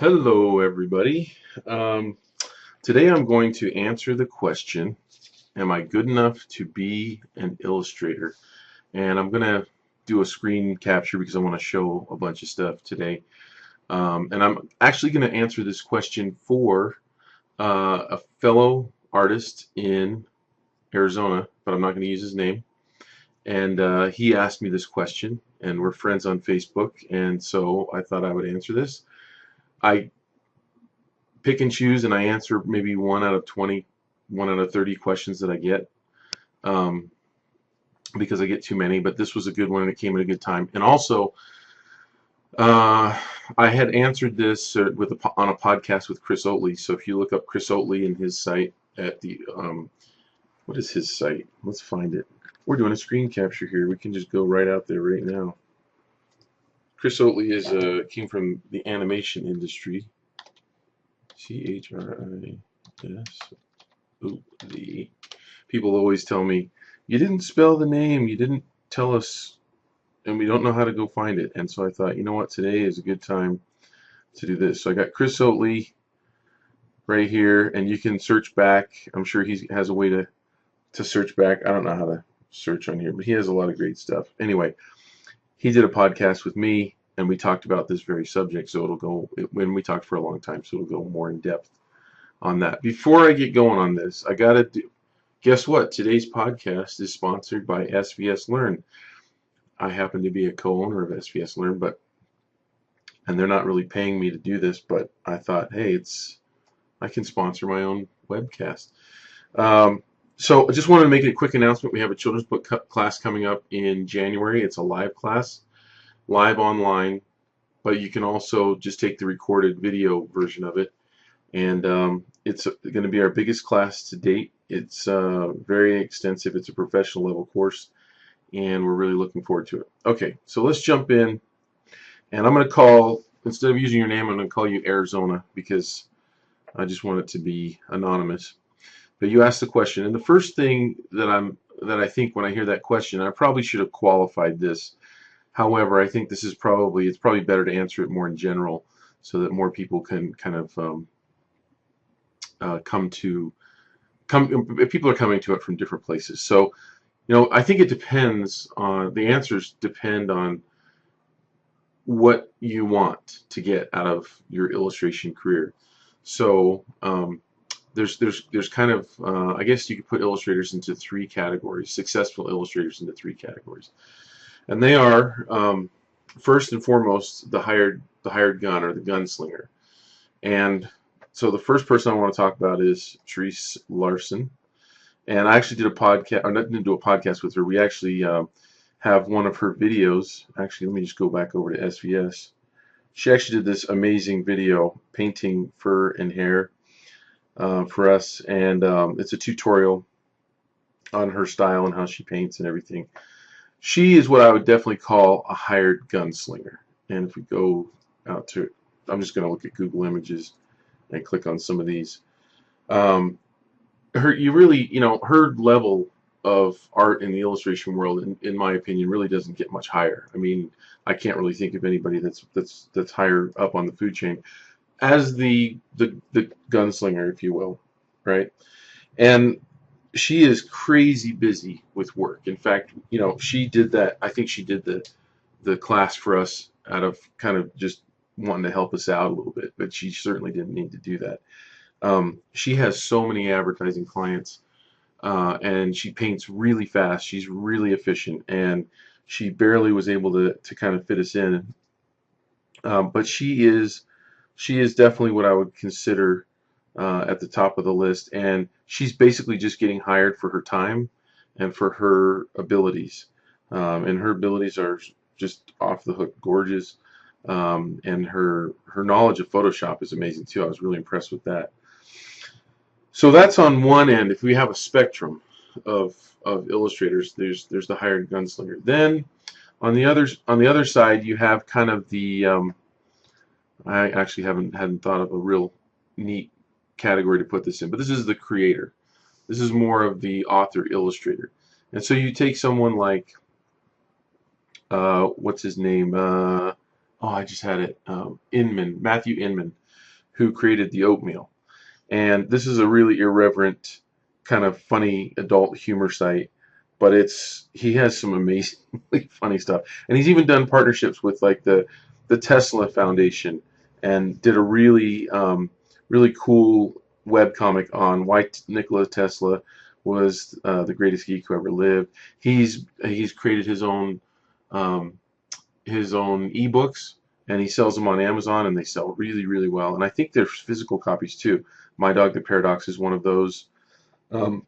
Hello, everybody. Um, Today I'm going to answer the question, am I good enough to be an illustrator? And I'm going to do a screen capture because I want to show a bunch of stuff today. And I'm actually going to answer this question for a fellow artist in Arizona, but I'm not going to use his name. And he asked me this question, and we're friends on Facebook, and so I thought I would answer this. I pick and choose, and I answer maybe 1 out of 20, 1 out of 30 questions that I get, um, because I get too many. But this was a good one, and it came at a good time. And also, uh, I had answered this on a podcast with Chris Oatley. So if you look up Chris Oatley and his site at the what is his site? Let's find it. We're doing a screen capture here. We can just go right out there right now. Chris Oatley came from the animation industry. CHRIS. Oatley. People always tell me, you didn't spell the name, you didn't tell us, and we don't know how to go find it. And so I thought, you know what, today is a good time to do this. So I got Chris Oatley right here, and you can search back. I'm sure he has a way to search back. I don't know how to search on here, but he has a lot of great stuff. Anyway, he did a podcast with me, and we talked about this very subject. So when we talked for a long time, so it'll go more in depth on that. Before I get going on this, I got to do. Guess what? Today's podcast is sponsored by SVS Learn. I happen to be a co-owner of SVS Learn, and they're not really paying me to do this, but I thought, hey, I can sponsor my own webcast. So I just wanted to make a quick announcement. We have a children's book class coming up in January. It's a live class, live online, but you can also just take the recorded video version of it. And it's going to be our biggest class to date. It's very extensive. It's a professional level course, and we're really looking forward to it. Okay, so let's jump in, and I'm going to call, instead of using your name, I'm going to call you Arizona because I just want it to be anonymous. But you asked the question, and the first thing that I think when I hear that question, I probably should have qualified this. However, I think it's probably better to answer it more in general so that more people can kind of people are coming to it from different places. So, I think it depends on, the answers depend on what you want to get out of your illustration career. So, there's kind of, I guess you could put illustrators into three categories, successful illustrators into three categories. And they are, first and foremost, the hired gun, or the gunslinger. And so the first person I want to talk about is Therese Larson. And I actually did a podcast, or didn't do a podcast with her. We actually have one of her videos. Actually, let me just go back over to SVS. She actually did this amazing video painting fur and hair for us. And it's a tutorial on her style and how she paints and everything. She is what I would definitely call a hired gunslinger. And if we go out to, I'm just going to look at Google Images and click on some of these. Her level of art in the illustration world, in my opinion, really doesn't get much higher. I mean, I can't really think of anybody that's higher up on the food chain as the gunslinger, if you will, right? And she is crazy busy with work. In fact, she did that. I think she did the class for us out of kind of just wanting to help us out a little bit, but she certainly didn't need to do that. She has so many advertising clients, and she paints really fast. She's really efficient, and she barely was able to kind of fit us in. But she is definitely what I would consider at the top of the list, and she's basically just getting hired for her time and for her abilities. And her abilities are just off the hook gorgeous. And her knowledge of Photoshop is amazing too. I was really impressed with that. So that's on one end. If we have a spectrum of illustrators, there's the hired gunslinger. Then on the other side, you have kind of the I actually hadn't thought of a real neat category to put this in, but this is the creator. This is more of the author illustrator. And so you take someone like what's his name? Oh, I just had it. Inman, Matthew Inman. who created the oatmeal. And this is a really irreverent, kind of funny adult humor site, but he has some amazingly funny stuff. And he's even done partnerships with like the Tesla Foundation, and did a really cool web comic on why Nikola Tesla was the greatest geek who ever lived. He's created um, his own ebooks, and he sells them on Amazon, and they sell really, really well. And I think there's physical copies too. My Dog the Paradox is one of those. Um,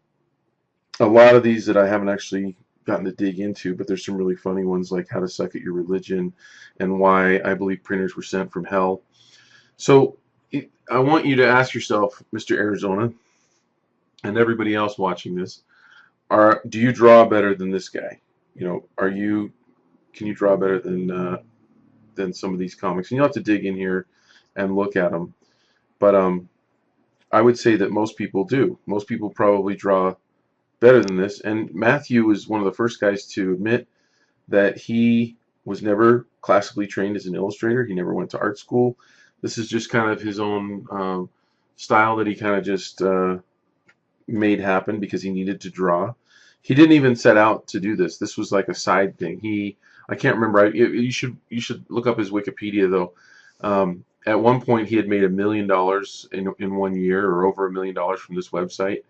a lot of these that I haven't actually gotten to dig into, but there's some really funny ones like How to Suck at Your Religion and Why I Believe Printers Were Sent from Hell. So I want you to ask yourself, Mr. Arizona, and everybody else watching this, do you draw better than this guy? Can you draw better than some of these comics? And you'll have to dig in here and look at them. But I would say that most people do. Most people probably draw better than this. And Matthew was one of the first guys to admit that he was never classically trained as an illustrator. He never went to art school. This is just kind of his own style that he kind of just made happen because he needed to draw. He didn't even set out to do this. This was like a side thing. I can't remember. You should look up his Wikipedia though. At one point, he had made $1 million in 1 year, or over $1 million from this website.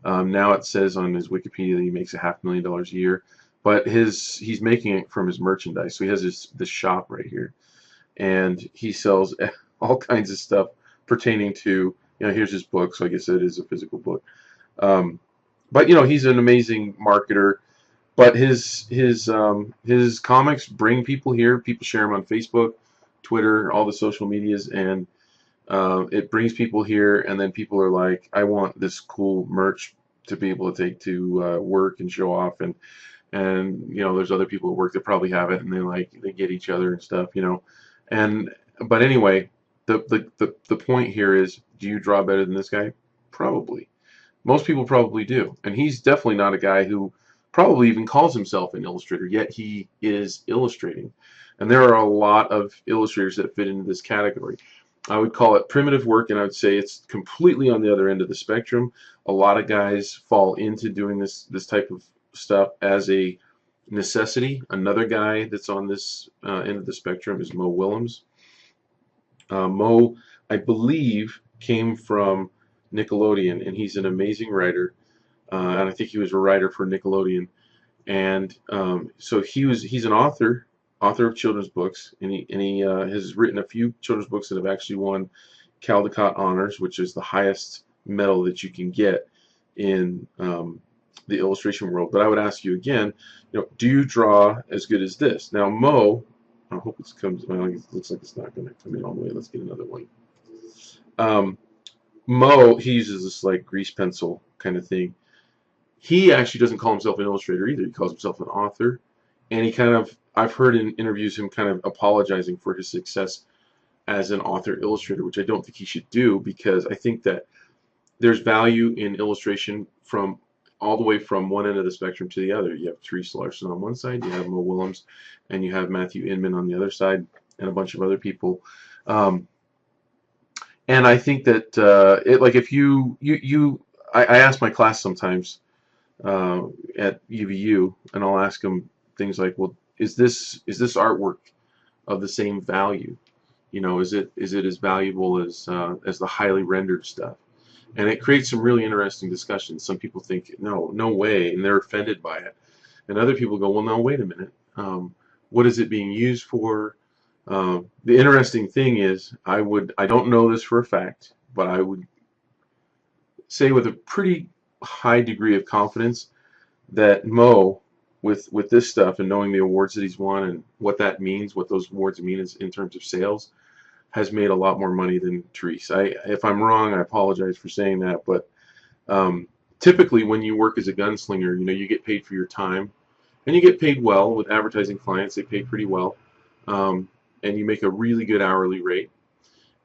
Now it says on his Wikipedia that he makes $500,000 a year, but he's making it from his merchandise. So he has this shop right here, and he sells all kinds of stuff pertaining to, here's his book. So I guess it is a physical book. But he's an amazing marketer. But his comics bring people here. People share them on Facebook, Twitter, all the social medias, and it brings people here. And then people are like, I want this cool merch to be able to take to work and show off. And there's other people at work that probably have it, and they get each other and stuff. But anyway, the point here is, do you draw better than this guy? Probably. Most people probably do. And he's definitely not a guy who probably even calls himself an illustrator, yet he is illustrating. And there are a lot of illustrators that fit into this category. I would call it primitive work, and I would say it's completely on the other end of the spectrum. A lot of guys fall into doing this type of stuff as a necessity. Another guy that's on this end of the spectrum is Mo Willems. Mo, I believe, came from Nickelodeon, and he's an amazing writer. And I think he was a writer for Nickelodeon. And so he's an author of children's books, and he has written a few children's books that have actually won Caldecott honors, which is the highest medal that you can get in the illustration world. But I would ask you again, do you draw as good as this? Now, Mo, I hope it comes. Well, it looks like it's not going to come in all the way. Let's get another one. Mo, he uses this like grease pencil kind of thing. He actually doesn't call himself an illustrator either. He calls himself an author, and I've heard in interviews him kind of apologizing for his success as an author illustrator, which I don't think he should do, because I think that there's value in illustration from all the way from one end of the spectrum to the other. You have Therese Larson on one side, you have Mo Willems, and you have Matthew Inman on the other side, and a bunch of other people. And I think that if I ask my class sometimes at UVU, and I'll ask them things like, well, is this artwork of the same value? Is it as valuable as the highly rendered stuff? And it creates some really interesting discussions. Some people think, no way, and they're offended by it. And other people go, well, no, wait a minute. What is it being used for? The interesting thing is, I don't know this for a fact, but I would say with a pretty high degree of confidence that Mo, with this stuff and knowing the awards that he's won and what that means, what those awards mean in terms of sales, has made a lot more money than Therese. If I'm wrong, I apologize for saying that, but typically when you work as a gunslinger, you get paid for your time, and you get paid well with advertising clients. They pay pretty well, and you make a really good hourly rate.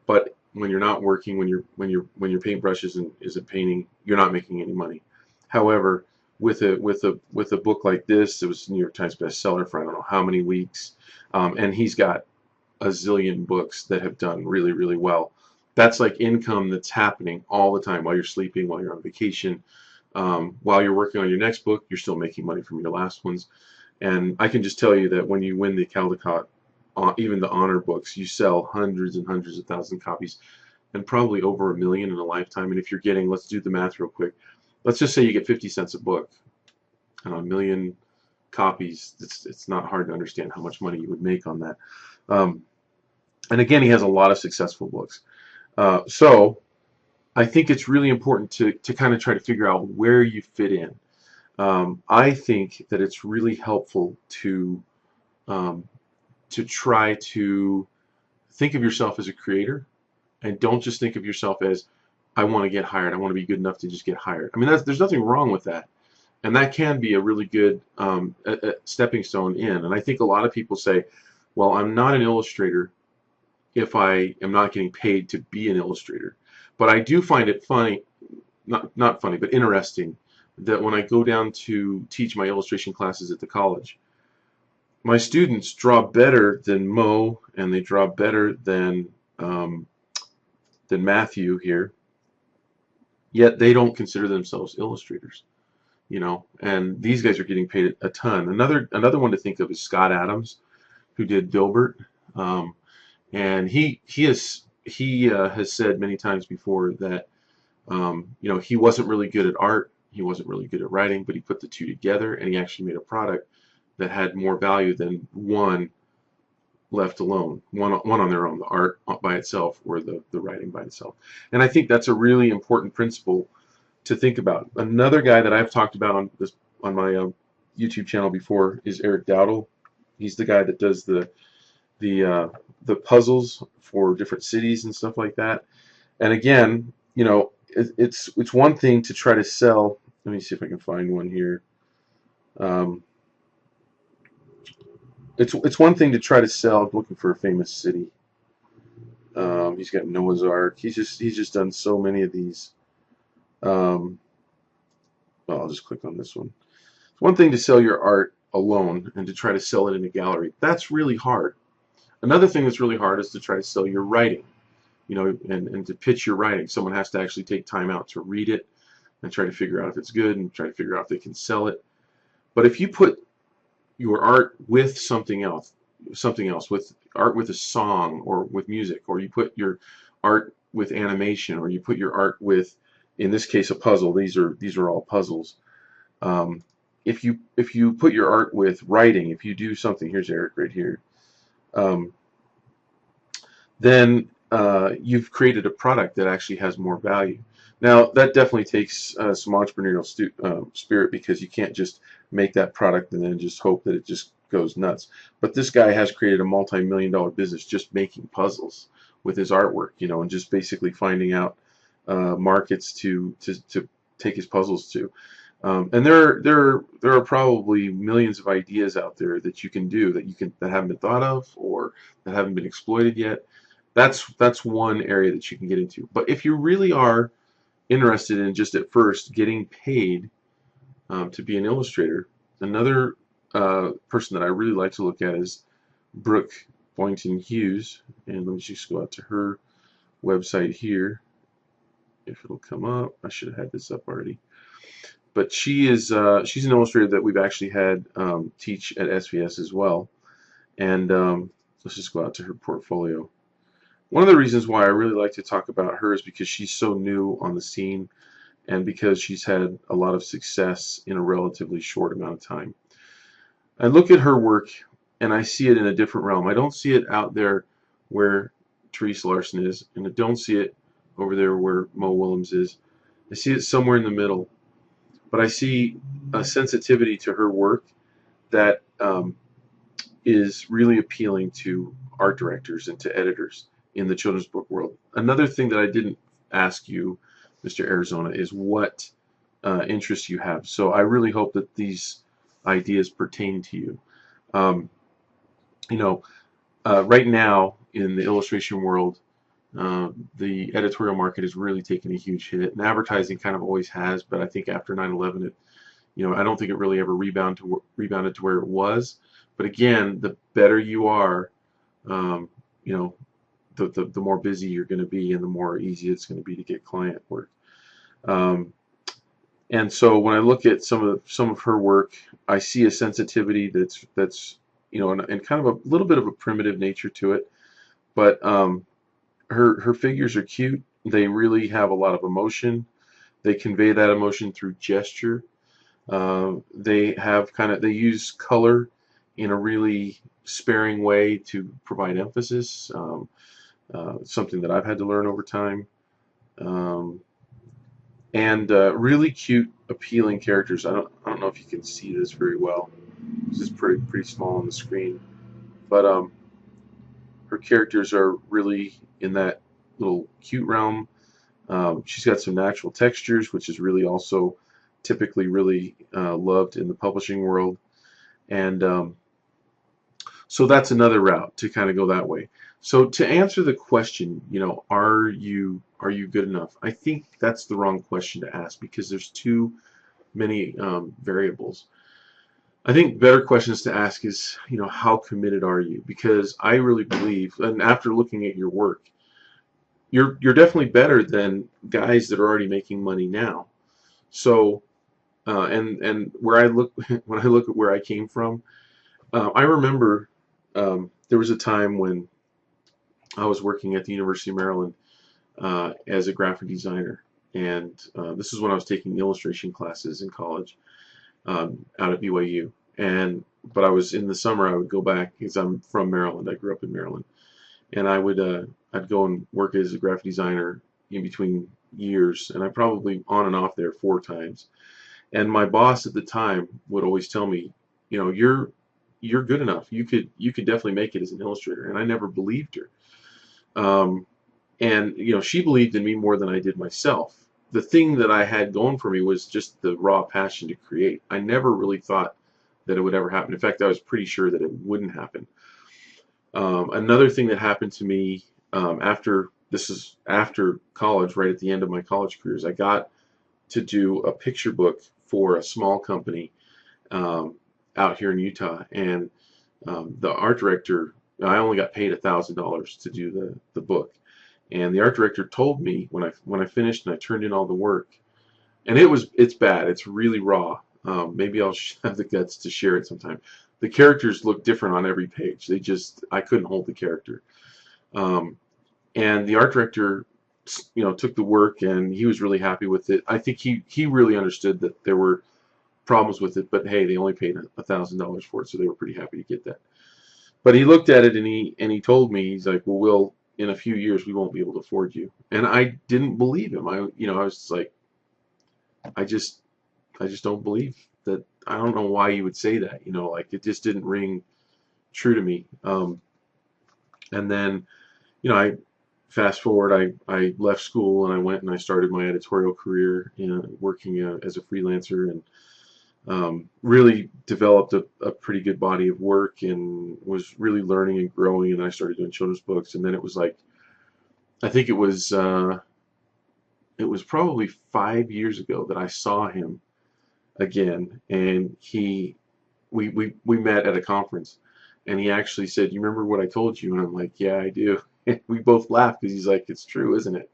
But when you're not working, when your paintbrush isn't painting, you're not making any money. However, with a book like this, it was New York Times bestseller for I don't know how many weeks, and he's got a zillion books that have done really, really well. That's like income that's happening all the time while you're sleeping, while you're on vacation, while you're working on your next book. You're still making money from your last ones. And I can just tell you that when you win the Caldecott, even the honor books, you sell hundreds and hundreds of thousand copies, and probably over 1 million in a lifetime. And if you're getting, let's do the math real quick. Let's just say you get 50 cents a book and 1 million copies. It's not hard to understand how much money you would make on that. Um, and again, he has a lot of successful books. So I think it's really important to kind of try to figure out where you fit in. I think that it's really helpful um, to try to think of yourself as a creator, and don't just think of yourself as, I want to get hired. I want to be good enough to just get hired. I mean, there's nothing wrong with that, and that can be a really good a stepping stone in. And I think a lot of people say, well, I'm not an illustrator if I am not getting paid to be an illustrator. But I do find it funny, not funny, but interesting, that when I go down to teach my illustration classes at the college, my students draw better than Mo, and they draw better um, than Matthew here, yet they don't consider themselves illustrators, you know. And these guys are getting paid a ton. Another one to think of is Scott Adams, who did Dilbert, and he has said many times before that you know, he wasn't really good at art, he wasn't really good at writing, but he put the two together and he actually made a product that had more value than one left alone, one on their own, the art by itself or the writing by itself. And I think that's a really important principle to think about. Another guy that I've talked about on my YouTube channel before is Eric Dowdle. He's the guy that does the uh, the puzzles for different cities and stuff like that. And again, you know, it's one thing to try to sell. Let me see if I can find one here. Um, it's one thing to try to sell. I'm looking for a famous city. He's got Noah's Ark. He's just done so many of these. Um, well, I'll just click on this one. It's one thing to sell your art alone and to try to sell it in a gallery. That's really hard. Another thing that's really hard is to try to sell your writing. You know, and to pitch your writing. Someone has to actually take time out to read it and try to figure out if it's good and try to figure out if they can sell it. But if you put your art with something else, with art with a song or with music, or you put your art with animation, or you put your art with, in this case, a puzzle. These are all puzzles. Um, if you put your art with writing, if you do something, here's Eric right here, um, then you've created a product that actually has more value. Now, that definitely takes some entrepreneurial spirit, because you can't just make that product and then just hope that it just goes nuts. But this guy has created a multi-million-dollar business just making puzzles with his artwork, you know, and just basically finding out markets to take his puzzles to. And there are probably millions of ideas out there that you can do that haven't been thought of or that haven't been exploited yet. That's one area that you can get into. But if you really are interested in just at first getting paid to be an illustrator, another person that I really like to look at is Brooke Boynton Hughes. And let me just go out to her website here. If it'll come up, I should have had this up already. But she's an illustrator that we've actually had teach at SVS as well. And let's just go out to her portfolio. One of the reasons why I really like to talk about her is because she's so new on the scene, and because she's had a lot of success in a relatively short amount of time. I look at her work and I see it in a different realm. I don't see it out there where Therese Larson is, and I don't see it over there where Mo Willems is. I see it somewhere in the middle. But I see a sensitivity to her work that is really appealing to art directors and to editors in the children's book world. Another thing that I didn't ask you, Mr. Arizona, is what interests you have. So I really hope that these ideas pertain to you. Um, you know, right now in the illustration world, the editorial market is really taking a huge hit, and advertising kind of always has. But I think after 9/11, I don't think it really ever rebounded to where it was. But again, the better you are, um, you know, the more busy you're going to be and the more easy it's going to be to get client work. Um, and so when I look at some of her work, I see a sensitivity that's and kind of a little bit of a primitive nature to it. But her figures are cute. They really have a lot of emotion. They convey that emotion through gesture. They use color in a really sparing way to provide emphasis. Something that I've had to learn over time. Um, and really cute, appealing characters. I don't know if you can see this very well. This is pretty small on the screen, but her characters are really in that little cute realm. She's got some natural textures, which is really also typically really loved in the publishing world, and so that's another route to kind of go that way. So to answer the question, are you good enough? I think that's the wrong question to ask because there's too many variables. I think better questions to ask is, how committed are you? Because I really believe, and after looking at your work, you're definitely better than guys that are already making money now. So, and where I look when I look at where I came from, I remember there was a time when I was working at the University of Maryland as a graphic designer, and this is when I was taking illustration classes in college out at BYU. But I was in the summer. I would go back because I'm from Maryland. I grew up in Maryland, and I'd go and work as a graphic designer in between years, and I probably on and off there 4 times. And my boss at the time would always tell me, you're good enough. You could definitely make it as an illustrator. And I never believed her. Um, and she believed in me more than I did myself. The thing that I had going for me was just the raw passion to create. I never really thought that it would ever happen. In fact, I was pretty sure that it wouldn't happen. Another thing that happened to me after college, right at the end of my college careers, I got to do a picture book for a small company out here in Utah, and the art director, I only got paid $1,000 to do the book, and the art director told me when I finished and I turned in all the work, and it's bad, it's really raw. Maybe I'll have the guts to share it sometime. The characters look different on every page. I couldn't hold the character. Um, and the art director, took the work and he was really happy with it. I think he really understood that there were problems with it, but hey, they only paid $1,000 for it, so they were pretty happy to get that. But he looked at it and he told me, he's like, well, in a few years we won't be able to afford you. And I didn't believe him. I was like, I just don't believe that. I don't know why you would say that. Like it just didn't ring true to me. And then, I fast forward. I left school and I went and I started my editorial career, working as a freelancer, and really developed a pretty good body of work and was really learning and growing. And I started doing children's books. And then it was like, I think it was probably 5 years ago that I saw him again, and we met at a conference, and he actually said, "You remember what I told you?" And I'm like, "Yeah, I do." And we both laughed because he's like, "It's true, isn't it?"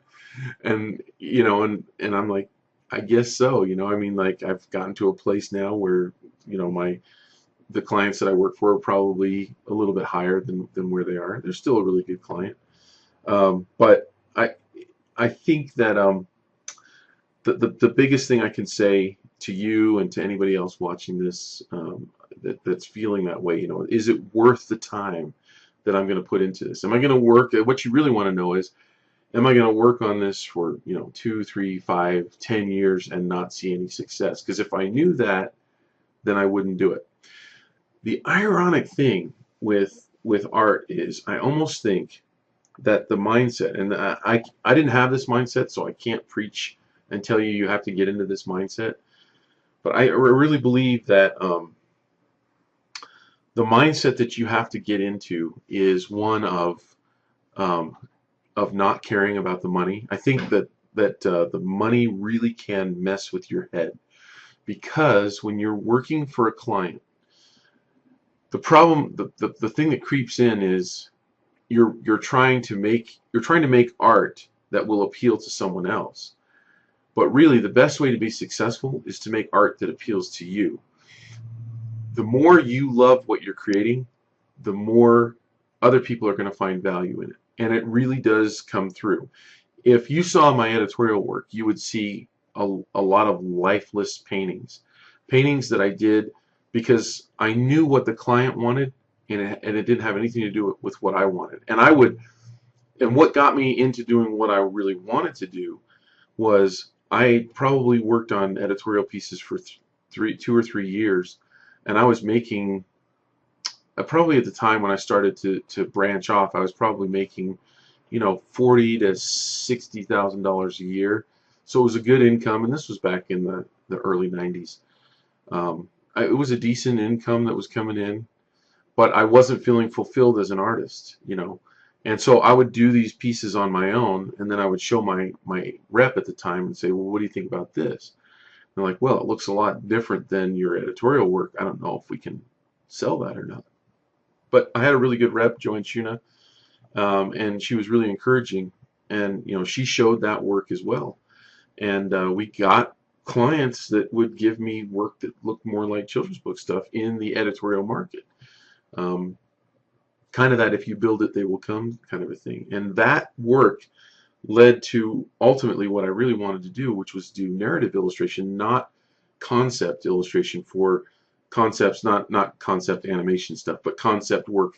And and I'm like, "I guess so." I mean, like I've gotten to a place now where the clients that I work for are probably a little bit higher than where they are. They're still a really good client, but I think that the biggest thing I can say to you and to anybody else watching this, that's feeling that way, is it worth the time that I'm going to put into this? Am I going to work? What you really want to know is, am I going to work on this for 2, 3, 5, 10 years and not see any success? Because if I knew that, then I wouldn't do it. The ironic thing with art is, I almost think that the mindset, and I didn't have this mindset, so I can't preach and tell you you have to get into this mindset. But I really believe that the mindset that you have to get into is one of not caring about the money. I think that the money really can mess with your head, because when you're working for a client, the problem, the thing that creeps in is you're trying to make art that will appeal to someone else. But really, the best way to be successful is to make art that appeals to you. The more you love what you're creating, the more other people are going to find value in it. And it really does come through. If you saw my editorial work, you would see a lot of lifeless paintings. Paintings that I did because I knew what the client wanted, and it didn't have anything to do with what I wanted. And what got me into doing what I really wanted to do was I probably worked on editorial pieces for 2 or 3 years, and I was making probably at the time when I started to branch off, I was probably making, $40,000 to $60,000 a year. So it was a good income, and this was back in the early 90s. It was a decent income that was coming in, but I wasn't feeling fulfilled as an artist. And so I would do these pieces on my own, and then I would show my rep at the time and say, well, what do you think about this? And they're like, well, it looks a lot different than your editorial work. I don't know if we can sell that or not. But I had a really good rep, Joanne Shuna, and she was really encouraging. And she showed that work as well. And we got clients that would give me work that looked more like children's book stuff in the editorial market. Kind of that if you build it, they will come kind of a thing. And that work led to ultimately what I really wanted to do, which was do narrative illustration, not concept illustration for concepts, not concept animation stuff, but conceptual work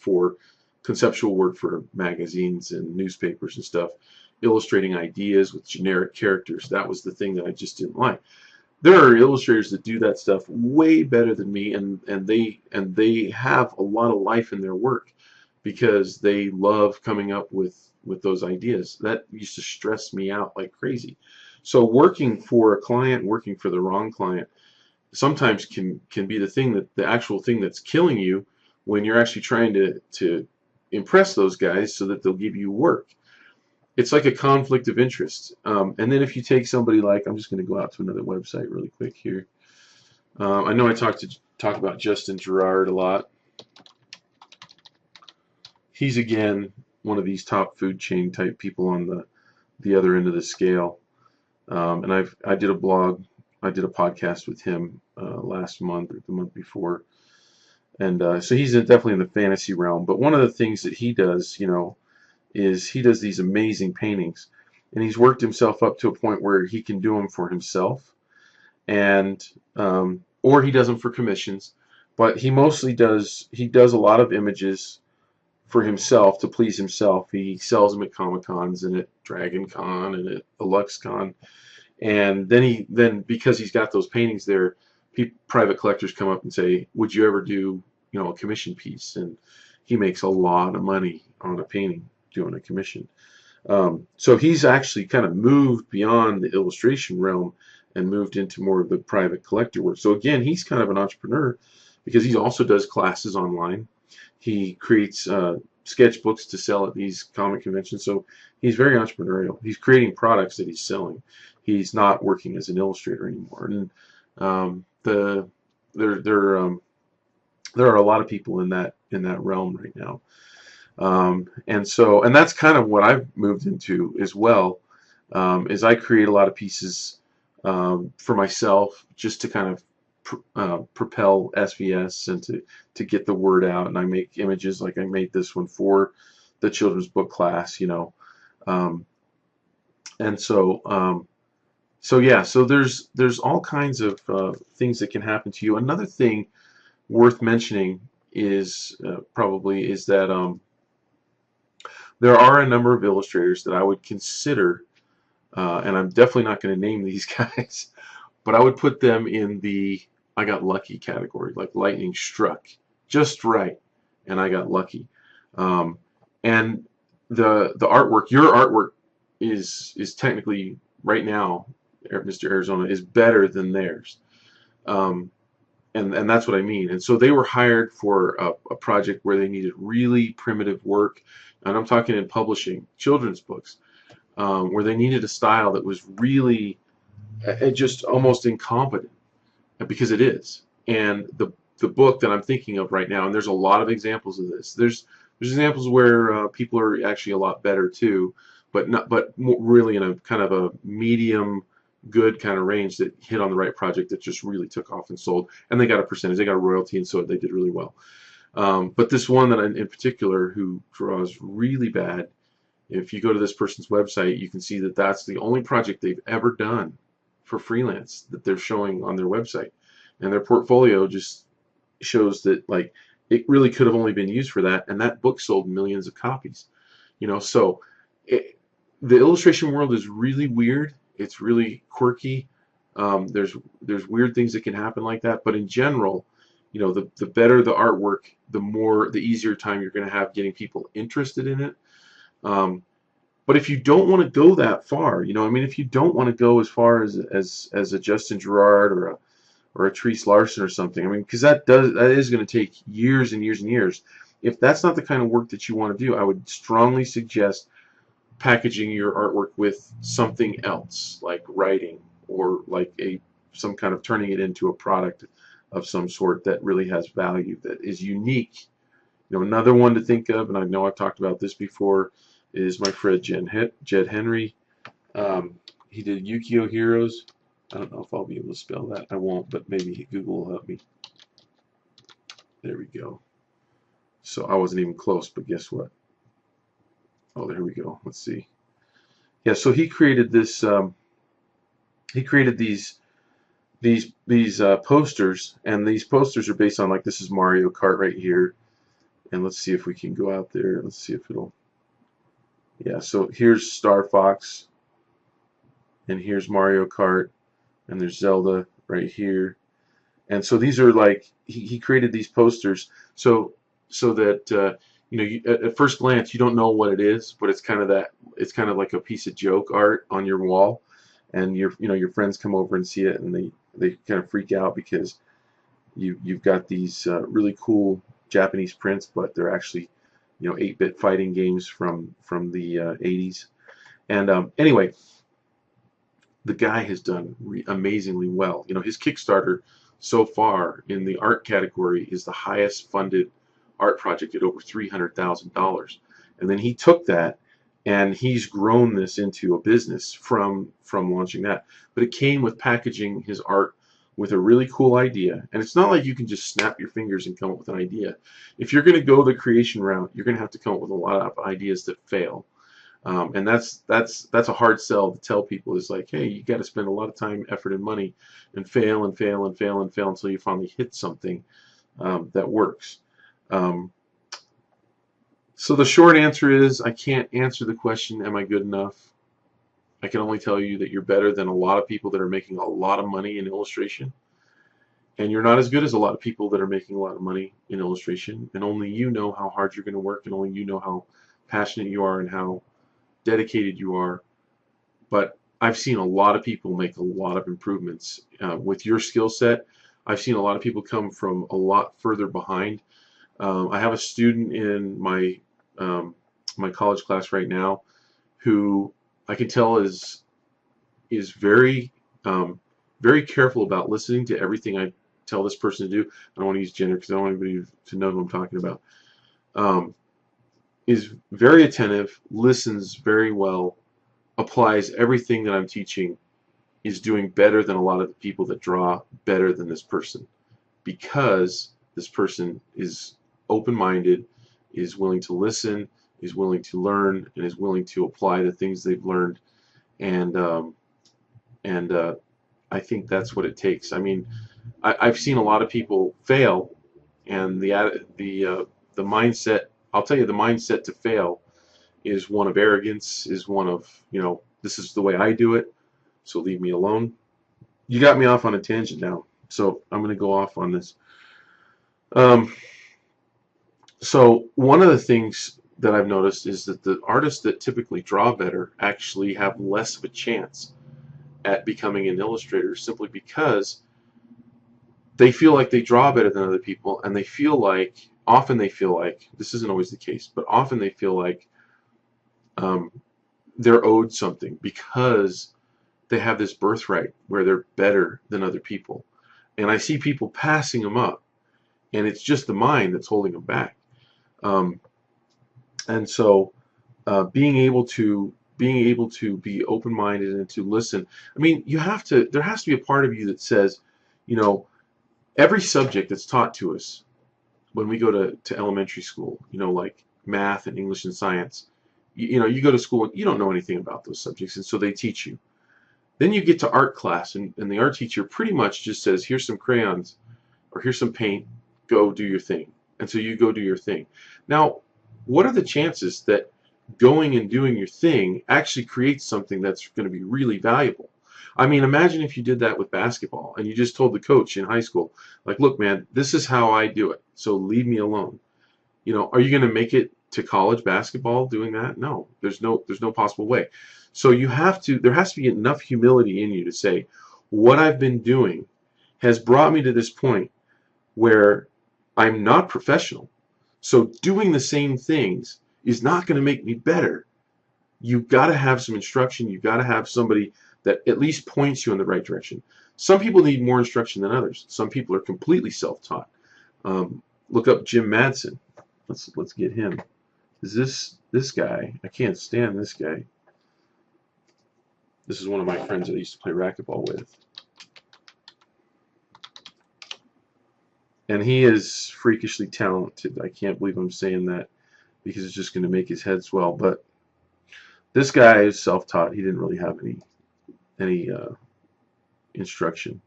for magazines and newspapers and stuff, illustrating ideas with generic characters. That was the thing that I just didn't like. There are illustrators that do that stuff way better than me, and they have a lot of life in their work because they love coming up with those ideas. That used to stress me out like crazy. So working for a client, working for the wrong client, sometimes can be the actual thing that's killing you when you're actually trying to impress those guys so that they'll give you work. It's like a conflict of interest. And then if you take somebody like, I'm just going to go out to another website really quick here. I know I talk about Justin Gerard a lot. He's again one of these top food chain type people on the other end of the scale. And I did a podcast with him last month or the month before. And so he's definitely in the fantasy realm. But one of the things that he does, is he does these amazing paintings. And he's worked himself up to a point where he can do them for himself. And or he does them for commissions. But he does a lot of images for himself to please himself. He sells them at Comic Cons and at Dragon Con and at LuxCon. And then because he's got those paintings there, private collectors come up and say, would you ever do a commission piece? And he makes a lot of money on a painting doing a commission. So he's actually kind of moved beyond the illustration realm and moved into more of the private collector work. So again, he's kind of an entrepreneur because he also does classes online. He creates sketchbooks to sell at these comic conventions. So he's very entrepreneurial. He's creating products that he's selling. He's not working as an illustrator anymore. And there are a lot of people in that realm right now. And that's kind of what I've moved into as well. Is I create a lot of pieces for myself just to kind of propel SVS and to get the word out. And I make images, like I made this one for the children's book class, and so yeah, so there's all kinds of things that can happen to you. Another thing worth mentioning is that there are a number of illustrators that I would consider, and I'm definitely not going to name these guys, but I would put them in the I got lucky category, like lightning struck just right, and I got lucky. And the artwork, your artwork is technically right now, Mr. Arizona, is better than theirs. And that's what I mean. And so they were hired for a project where they needed really primitive work, and I'm talking in publishing children's books, where they needed a style that was really just almost incompetent, because it is. And the book that I'm thinking of right now, and there's a lot of examples of this. There's examples where people are actually a lot better too, but really in a kind of a medium good kind of range that hit on the right project that just really took off and sold, and they got a percentage, they got a royalty, and so they did really well. But this one that in particular who draws really bad, if you go to this person's website, you can see that that's the only project they've ever done for freelance that they're showing on their website, and their portfolio just shows that like it really could have only been used for that, and that book sold millions of copies. So the illustration world is really weird. It's really quirky. There's weird things that can happen like that, but in general, the better the artwork, the easier time you're going to have getting people interested in it. Um, but if you don't want to go that far, I mean, if you don't want to go as far as a Justin Gerard or a Therese Larson or something, I mean, because that is going to take years and years and years. If that's not the kind of work that you want to do, I would strongly suggest packaging your artwork with something else, like writing or like some kind of turning it into a product of some sort that really has value, that is unique. Another one to think of, and I know I've talked about this before, is my friend Jed Henry. He did Yu-Gi-Oh! Heroes. I don't know if I'll be able to spell that. I won't, but maybe Google will help me. There we go. So I wasn't even close, but guess what? Oh, there we go. Let's see. Yeah, so he created this. He created these posters, and these posters are based on, like, this is Mario Kart right here, and let's see if we can go out there. Let's see if it'll. Yeah, so here's Star Fox, and here's Mario Kart, and there's Zelda right here. And so these are like he created these posters so that at first glance you don't know what it is, but it's kind of like a piece of joke art on your wall, and your friends come over and see it, and they kind of freak out because you've got these really cool Japanese prints, but they're actually 8-bit fighting games from the 80s. And anyway, the guy has done amazingly well. His Kickstarter so far in the art category is the highest funded art project at over $300,000. And then he took that and he's grown this into a business from launching that. But it came with packaging his art with a really cool idea. And it's not like you can just snap your fingers and come up with an idea. If you're going to go the creation route, you're going to have to come up with a lot of ideas that fail. And that's a hard sell to tell people, is like, hey, you got to spend a lot of time, effort, and money, and fail and fail and fail and fail until you finally hit something that works. So the short answer is, I can't answer the question, am I good enough? I can only tell you that you're better than a lot of people that are making a lot of money in illustration, and you're not as good as a lot of people that are making a lot of money in illustration, and only you know how hard you're going to work, and only you know how passionate you are and how dedicated you are. But I've seen a lot of people make a lot of improvements with your skill set. I've seen a lot of people come from a lot further behind. I have a student in my college class right now who I can tell is very very careful about listening to everything I tell this person to do. I don't want to use gender because I don't want anybody to know who I'm talking about. Is very attentive, listens very well, applies everything that I'm teaching, is doing better than a lot of the people that draw better than this person, because this person is open-minded, is willing to listen, is willing to learn, and is willing to apply the things they've learned. And I think that's what it takes. I mean, I've seen a lot of people fail, and the mindset. I'll tell you, the mindset to fail is one of arrogance, is one of, this is the way I do it, so leave me alone. You got me off on a tangent now, so I'm going to go off on this. So one of the things that I've noticed is that the artists that typically draw better actually have less of a chance at becoming an illustrator, simply because they feel like they draw better than other people, and often they feel like, this isn't always the case, but often they feel like they're owed something because they have this birthright where they're better than other people. And I see people passing them up, and it's just the mind that's holding them back. And so being able to be open-minded and to listen. I mean, there has to be a part of you that says, you know, every subject that's taught to us when we go to elementary school, like math and English and science, you go to school and you don't know anything about those subjects, and so they teach you. Then you get to art class, and the art teacher pretty much just says, here's some crayons or here's some paint, go do your thing. And so you go do your thing. Now, what are the chances that going and doing your thing actually creates something that's going to be really valuable? I mean, imagine if you did that with basketball and you just told the coach in high school, like, look, man, this is how I do it, so leave me alone. Are you going to make it to college basketball doing that? No, there's no possible way. So there has to be enough humility in you to say, what I've been doing has brought me to this point where I'm not professional. So doing the same things is not going to make me better. You've got to have some instruction. You've got to have somebody that at least points you in the right direction. Some people need more instruction than others. Some people are completely self-taught. Look up Jim Madsen. Let's get him. Is this guy? I can't stand this guy. This is one of my friends that I used to play racquetball with. And he is freakishly talented. I can't believe I'm saying that because it's just going to make his head swell. But this guy is self-taught. He didn't really have any instruction,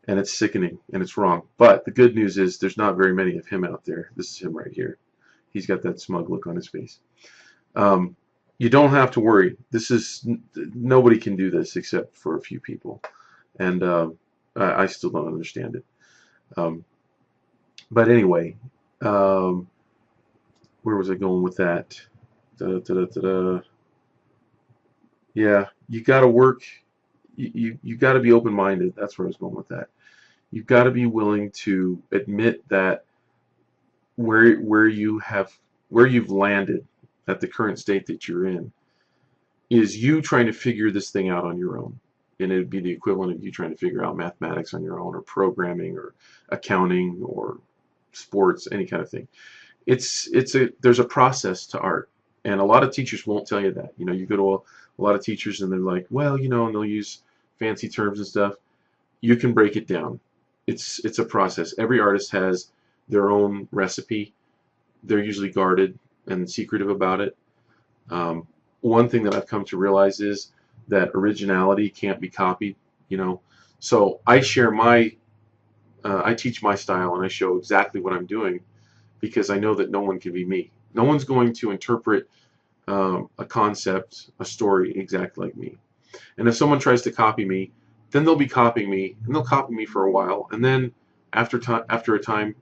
and it's sickening and it's wrong. But the good news is there's not very many of him out there. This is him right here. He's got that smug look on his face. You don't have to worry. Nobody can do this except for a few people, and I still don't understand it. But anyway, where was I going with that? Yeah, you got to work. You got to be open-minded. That's where I was going with that. You've got to be willing to admit that where you've landed at the current state that you're in is you trying to figure this thing out on your own. And it'd be the equivalent of you trying to figure out mathematics on your own, or programming, or accounting, or sports, any kind of thing. There's a process to art, and a lot of teachers won't tell you that. You go to a lot of teachers and they're like, well, and they'll use fancy terms and stuff. You can break it down. It's a process. Every artist has their own recipe. They're usually guarded and secretive about it. One thing that I've come to realize is that originality can't be copied. So I teach my style and I show exactly what I'm doing, because I know that no one can be me. No one's going to interpret a concept, a story exactly like me. And if someone tries to copy me, then they'll be copying me, and they'll copy me for a while, and then after a time,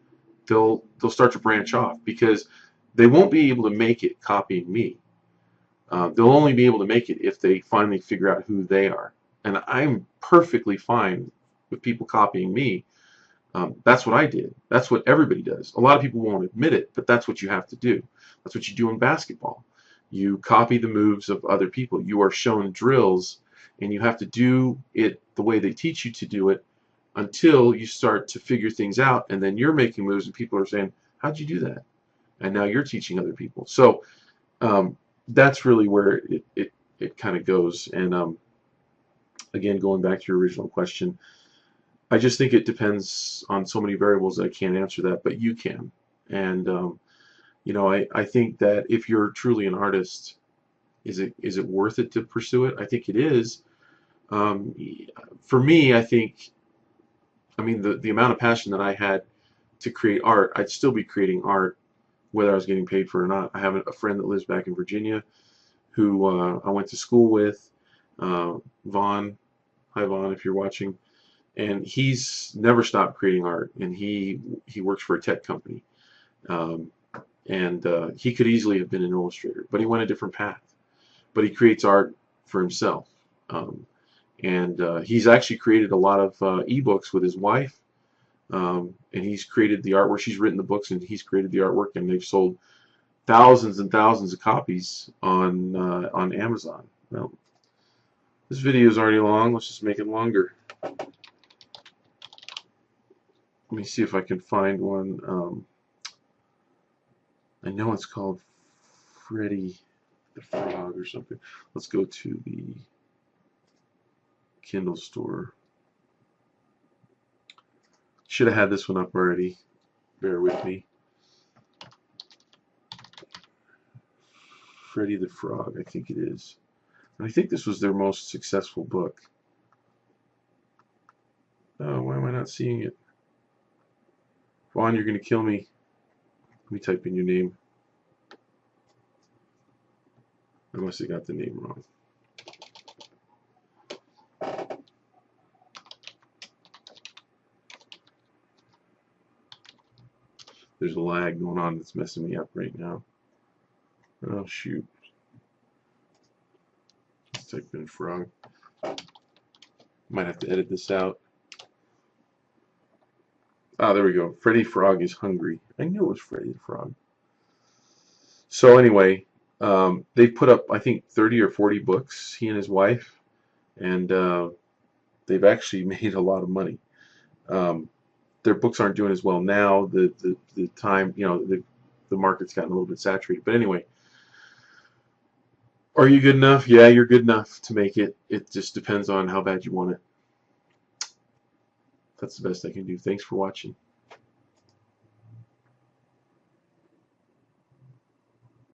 they'll start to branch off, because they won't be able to make it copying me. They'll only be able to make it if they finally figure out who they are. And I'm perfectly fine with people copying me. That's what I did. That's what everybody does. A lot of people won't admit it, but that's what you have to do. That's what you do in basketball. You copy the moves of other people. You are shown drills, and you have to do it the way they teach you to do it until you start to figure things out, and then you're making moves, and people are saying, how'd you do that? And now you're teaching other people. So that's really where it kind of goes. And again, going back to your original question, I just think it depends on so many variables that I can't answer that, but you can. And I think that if you're truly an artist, is it worth it to pursue it? I think it is. For me, I mean, the amount of passion that I had to create art, I'd still be creating art whether I was getting paid for it or not. I have a friend that lives back in Virginia who I went to school with, Vaughn. Hi, Vaughn, if you're watching. And he's never stopped creating art, and he works for a tech company. And he could easily have been an illustrator, but he went a different path. But he creates art for himself. And he's actually created a lot of ebooks with his wife. And he's created the artwork. She's written the books, and he's created the artwork, and they've sold thousands and thousands of copies on Amazon. Well, this video is already long. Let's just make it longer. Let me see if I can find one. I know it's called Freddy the Frog or something. Let's go to the Kindle store. Should have had this one up already. Bear with me. Freddy the Frog, I think it is. And I think this was their most successful book. Oh, why am I not seeing it? Vaughn, you're going to kill me. Let me type in your name. I must have got the name wrong. There's a lag going on that's messing me up right now. Oh, shoot. Let's type in frog. Might have to edit this out. Ah, there we go. Freddy Frog is hungry. I knew it was Freddy the Frog. So anyway, they put up, I think, 30 or 40 books, he and his wife, and they've actually made a lot of money. Their books aren't doing as well now. The time, you know, the market's gotten a little bit saturated. But anyway, are you good enough? Yeah, you're good enough to make it. It just depends on how bad you want it. That's the best I can do. Thanks for watching.